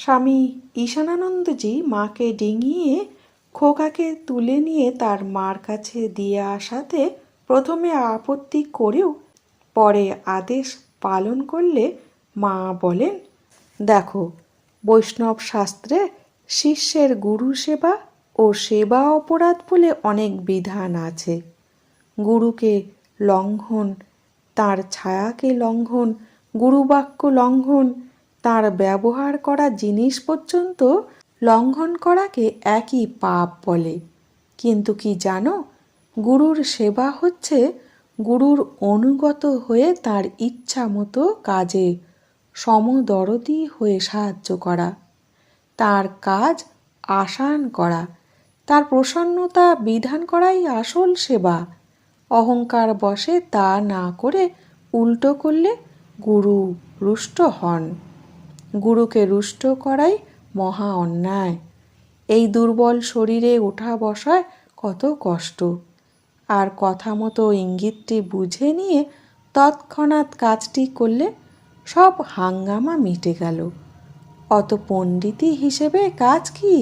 স্বামী ঈশানানন্দজি মাকে ডিঙিয়ে খোকাকে তুলে নিয়ে তার মার কাছে দিয়ে আসাতে প্রথমে আপত্তি করেও পরে আদেশ পালন করলে মা বলেন, দেখো, বৈষ্ণব শাস্ত্রে শিষ্যের গুরু সেবা ও সেবা অপরাধ বলে অনেক বিধান আছে। গুরুকে লঙ্ঘন, তার ছায়াকে লঙ্ঘন, গুরুবাক্য লঙ্ঘন, তার ব্যবহার করা জিনিস পর্যন্ত লঙ্ঘন করাকে একই পাপ বলে। কিন্তু কি জানো, গুরুর সেবা হচ্ছে গুরুর অনুগত হয়ে তার ইচ্ছা মতো কাজে সমদরদী হয়ে সাহায্য করা, তার কাজ আসান করা, তার প্রসন্নতা বিধান করাই আসল সেবা। অহংকার বশে তা না করে উল্টো করলে গুরু রুষ্ট হন। গুরুকে রুষ্ট করাই মহা অন্যায়। এই দুর্বল শরীরে ওঠা বসায় কত কষ্ট। আর কথা মতো ইঙ্গিতটি বুঝে নিয়ে তৎক্ষণাৎ কাজটি করলে সব হাঙ্গামা মিটে গেল। অত পণ্ডিতি হিসেবে কাজ কি?